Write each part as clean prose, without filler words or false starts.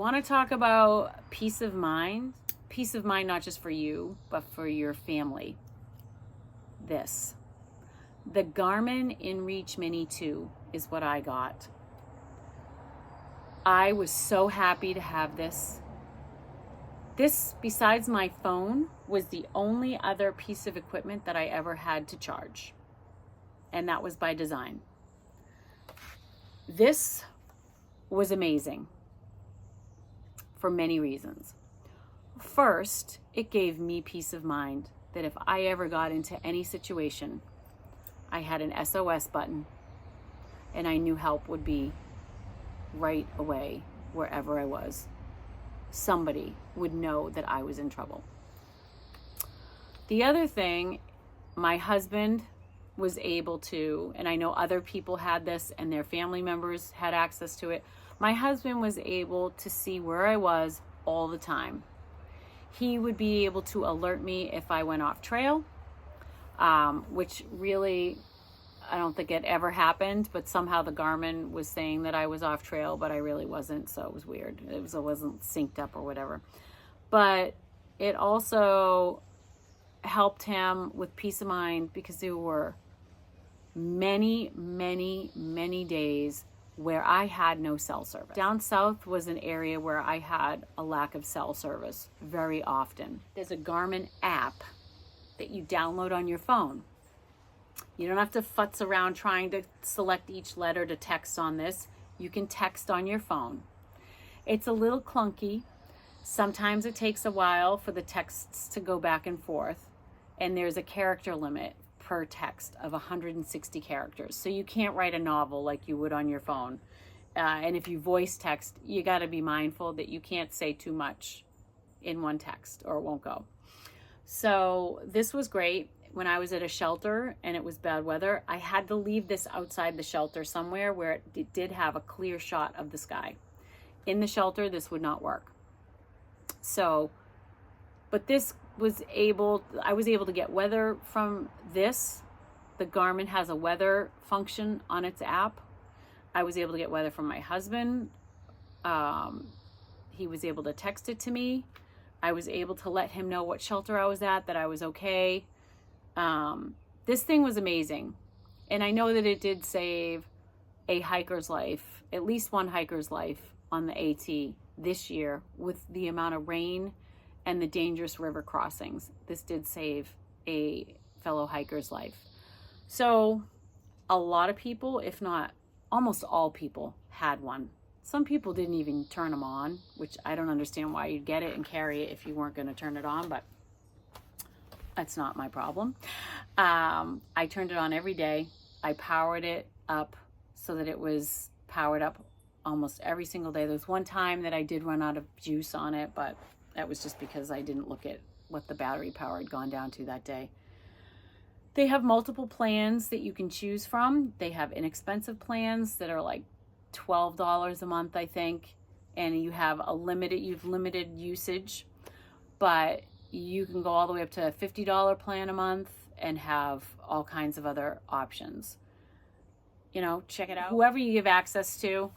Want to talk about peace of mind? Peace of mind not just for you, but for your family. The Garmin Inreach Mini 2 is what I got. I was so happy to have this. This, besides my phone, was the only other piece of equipment that I ever had to charge. And that was by design. This was amazing for many reasons. First, it gave me peace of mind that if I ever got into any situation, I had an SOS button and I knew help would be right away wherever I was. Somebody would know that I was in trouble. The other thing, my husband was able to, and I know other people had this and their family members had access to it. My husband was able to see where I was all the time. He would be able to alert me if I went off trail, which really, I don't think it ever happened, but somehow the Garmin was saying that I was off trail, but I really wasn't, so it was weird. It wasn't synced up or whatever. But it also helped him with peace of mind because there were many, many, many days where I had no cell service. Down south was an area where I had a lack of cell service very often. There's a Garmin app that you download on your phone. You don't have to futz around trying to select each letter to text on this. You can text on your phone. It's a little clunky. Sometimes it takes a while for the texts to go back and forth. And there's a character limit per text of 160 characters. So you can't write a novel like you would on your phone. And if you voice text, you got to be mindful that you can't say too much in one text or it won't go. So this was great. When I was at a shelter and it was bad weather, I had to leave this outside the shelter somewhere where it did have a clear shot of the sky. In the shelter, this would not work. So, but this I was able to get weather from this. The Garmin has a weather function on its app. I was able to get weather from my husband. He was able to text it to me. I was able to let him know what shelter I was at, that I was okay. This thing was amazing. And I know that it did save a hiker's life, at least one hiker's life on the AT this year with the amount of rain and the dangerous river crossings. This did save a fellow hiker's life. So a lot of people, if not almost all people, had one. Some people didn't even turn them on, which I don't understand why you'd get it and carry it if you weren't going to turn it on, but that's not my problem. I turned it on every day. I powered it up so that it was powered up almost every single day. There was one time that I did run out of juice on it, but that was just because I didn't look at what the battery power had gone down to that day. They have multiple plans that you can choose from. They have inexpensive plans that are like $12 a month, I think, and you have limited usage, but you can go all the way up to a $50 plan a month and have all kinds of other options. You know, check it out. Whoever you give access to,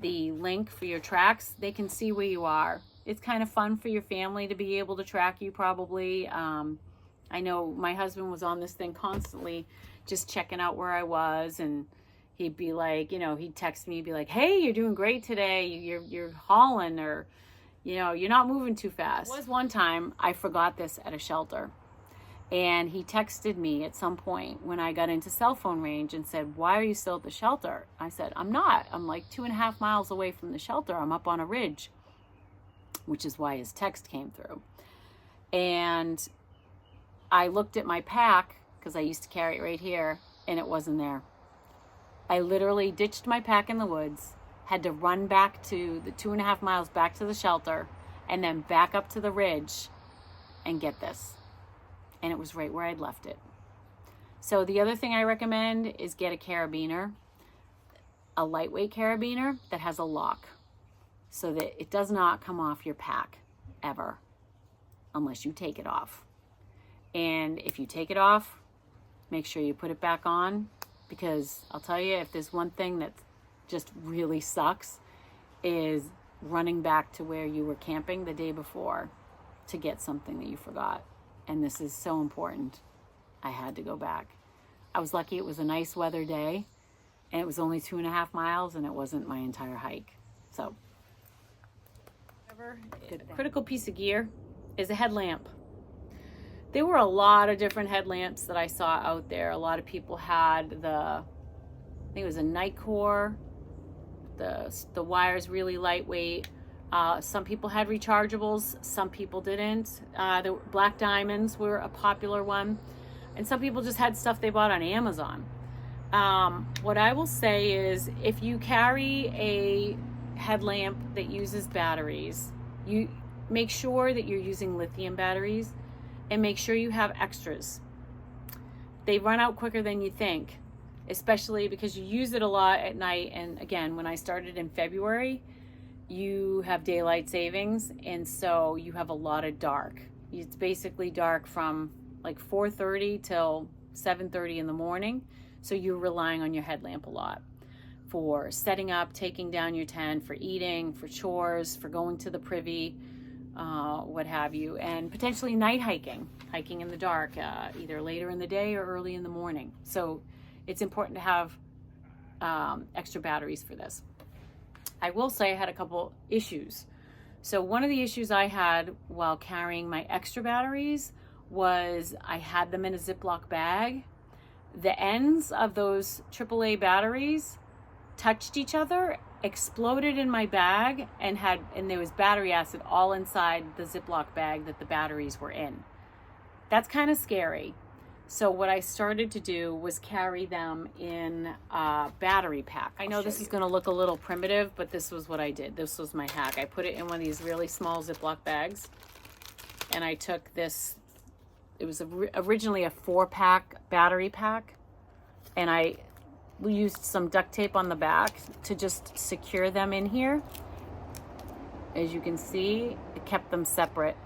the link for your tracks, they can see where you are. It's kind of fun for your family to be able to track you probably. I know my husband was on this thing constantly just checking out where I was, and he'd be like, you know, he'd text me, be like, hey, you're doing great today. You're hauling, or, you know, you're not moving too fast. There was one time I forgot this at a shelter, and he texted me at some point when I got into cell phone range and said, why are you still at the shelter? I said, I'm not. I'm like 2.5 miles away from the shelter. I'm up on a ridge, which is why his text came through. And I looked at my pack, because I used to carry it right here, and it wasn't there. I literally ditched my pack in the woods, had to run back to the 2.5 miles back to the shelter, and then back up to the ridge and get this. And it was right where I'd left it. So the other thing I recommend is get a carabiner, a lightweight carabiner that has a lock, so that it does not come off your pack ever, unless you take it off. And if you take it off, make sure you put it back on, because I'll tell you, if there's one thing that just really sucks, is running back to where you were camping the day before to get something that you forgot. And this is so important. I had to go back. I was lucky it was a nice weather day, and it was only 2.5 miles, and it wasn't my entire hike. So, the critical piece of gear is a headlamp. There were a lot of different headlamps that I saw out there. A lot of people had I think it was a night core. The wire's really lightweight. Some people had rechargeables, some people didn't. The black diamonds were a popular one. And some people just had stuff they bought on Amazon. What I will say is, if you carry a headlamp that uses batteries, you make sure that you're using lithium batteries, and make sure you have extras. They run out quicker than you think, especially because you use it a lot at night. And again, when I started in February, you have daylight savings, and so you have a lot of dark. It's basically dark from like 4:30 till 7:30 in the morning. So you're relying on your headlamp a lot for setting up, taking down your tent, for eating, for chores, for going to the privy, what have you, and potentially night hiking in the dark, either later in the day or early in the morning. So it's important to have extra batteries for this. I will say I had a couple issues. So one of the issues I had while carrying my extra batteries was I had them in a Ziploc bag. The ends of those AAA batteries touched each other, exploded in my bag, and there was battery acid all inside the Ziploc bag that the batteries were in. That's kind of scary. So what I started to do was carry them in a battery pack. I know this is going to look a little primitive, but this was what I did. This was my hack. I put it in one of these really small Ziploc bags, and I took this. It was originally a 4-pack battery pack, and we used some duct tape on the back to just secure them in here. As you can see, it kept them separate.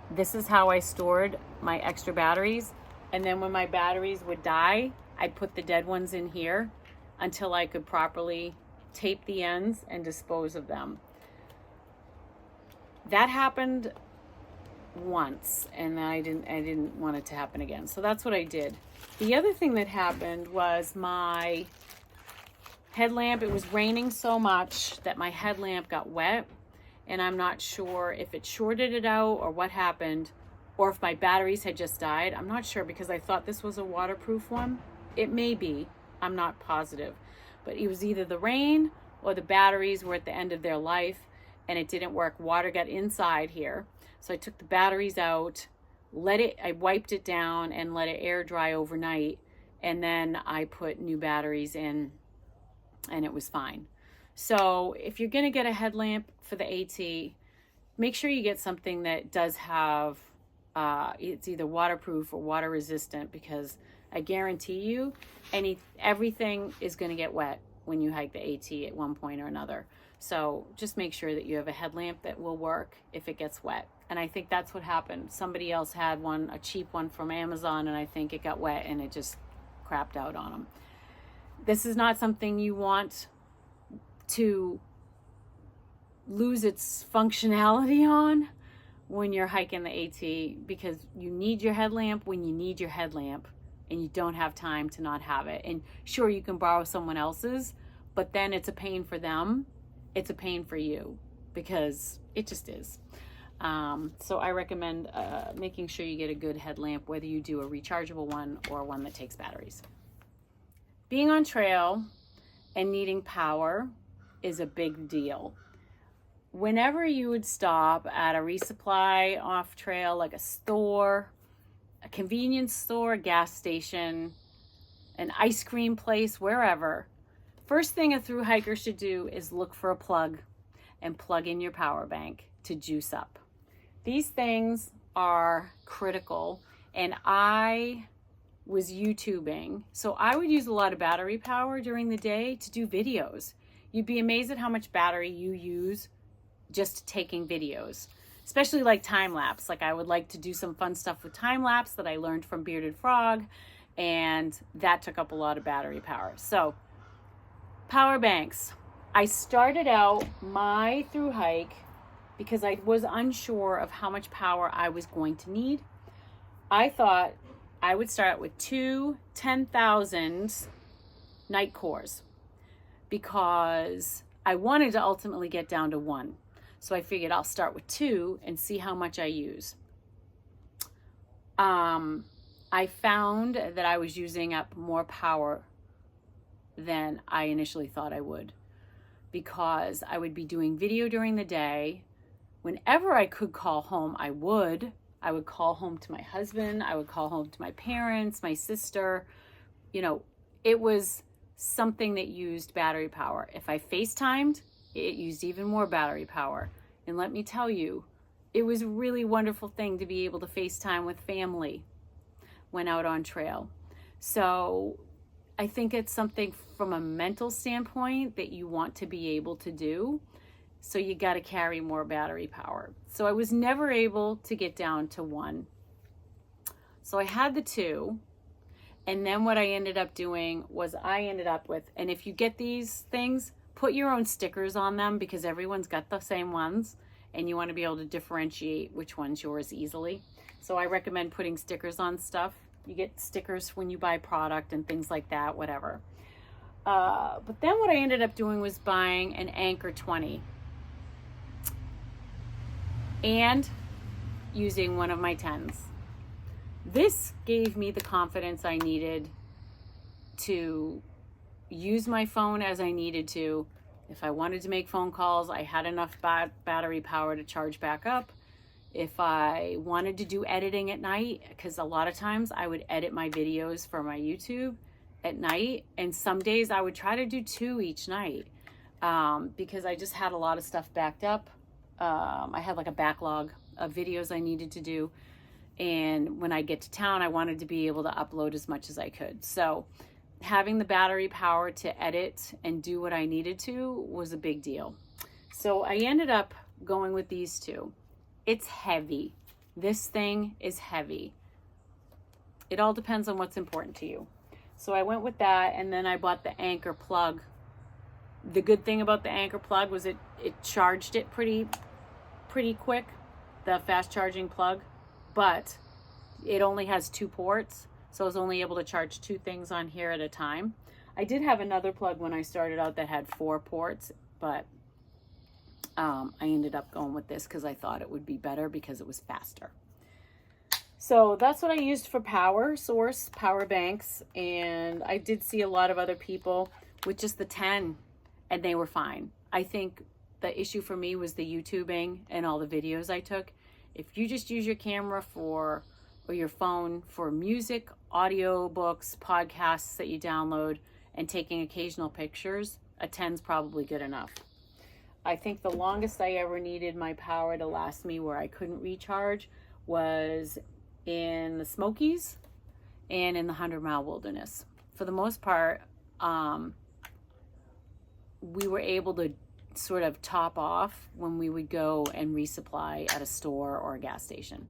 This is how I stored my extra batteries. And then when my batteries would die, I'd put the dead ones in here until I could properly tape the ends and dispose of them. That happened once, and I didn't want it to happen again. So that's what I did. The other thing that happened was my headlamp. It was raining so much that my headlamp got wet, and I'm not sure if it shorted it out or what happened, or if my batteries had just died. I'm not sure, because I thought this was a waterproof one. It may be, I'm not positive, but it was either the rain or the batteries were at the end of their life and it didn't work. Water got inside here. So I took the batteries out, I wiped it down and let it air dry overnight. And then I put new batteries in, and it was fine. So if you're gonna get a headlamp for the AT, make sure you get something that does have, it's either waterproof or water resistant, because I guarantee you everything is gonna get wet when you hike the AT at one point or another. So just make sure that you have a headlamp that will work if it gets wet. And I think that's what happened. Somebody else had one, a cheap one from Amazon, and I think it got wet and it just crapped out on them. This is not something you want to lose its functionality on when you're hiking the AT, because you need your headlamp when you need your headlamp, and you don't have time to not have it. And sure, you can borrow someone else's, but then it's a pain for them. It's a pain for you, because it just is. So I recommend making sure you get a good headlamp, whether you do a rechargeable one or one that takes batteries. Being on trail and needing power is a big deal. Whenever you would stop at a resupply off trail, like a store, a convenience store, a gas station, an ice cream place, wherever, first thing a thru hiker should do is look for a plug and plug in your power bank to juice up. These things are critical, and I was YouTubing, so I would use a lot of battery power during the day to do videos. You'd be amazed at how much battery you use just taking videos, especially like time lapse. Like I would like to do some fun stuff with time lapse that I learned from Bearded Frog, and that took up a lot of battery power. So power banks. I started out my through hike because I was unsure of how much power I was going to need. I thought I would start with 2 10,000 night cores because I wanted to ultimately get down to 1. So I figured I'll start with 2 and see how much I use. I found that I was using up more power than I initially thought I would, because I would be doing video during the day. Whenever I could call home, I would call home to my husband. I would call home to my parents, my sister. You know, it was something that used battery power. If I FaceTimed, it used even more battery power. And let me tell you, it was a really wonderful thing to be able to FaceTime with family when out on trail. So I think it's something from a mental standpoint that you want to be able to do. So you got to carry more battery power. So I was never able to get down to 1. So I had the 2. And then what I ended up doing was and if you get these things, put your own stickers on them, because everyone's got the same ones and you want to be able to differentiate which one's yours easily. So I recommend putting stickers on stuff. You get stickers when you buy product and things like that, whatever. But then what I ended up doing was buying an Anchor 20 and using one of my 10s. This gave me the confidence I needed to use my phone as I needed to. If I wanted to make phone calls, I had enough battery power to charge back up. If I wanted to do editing at night, because a lot of times I would edit my videos for my YouTube at night, and some days I would try to do 2 each night, because I just had a lot of stuff backed up. I had like a backlog of videos I needed to do, and when I get to town, I wanted to be able to upload as much as I could. So having the battery power to edit and do what I needed to was a big deal. So I ended up going with these 2. It's heavy. This thing is heavy. It all depends on what's important to you. So I went with that, and then I bought the Anchor plug. The good thing about the Anchor plug was it charged it pretty quick, the fast charging plug, but it only has 2 ports, so I was only able to charge 2 things on here at a time. I did have another plug when I started out that had 4 ports, but I ended up going with this because I thought it would be better because it was faster. So that's what I used for power source, power banks. And I did see a lot of other people with just the 10, and they were fine. I think the issue for me was the YouTubing and all the videos I took. If you just use your camera or your phone for music, audio books, podcasts that you download, and taking occasional pictures, a 10's probably good enough. I think the longest I ever needed my power to last me where I couldn't recharge was in the Smokies and in the 100-mile wilderness. For the most part, we were able to sort of top off when we would go and resupply at a store or a gas station.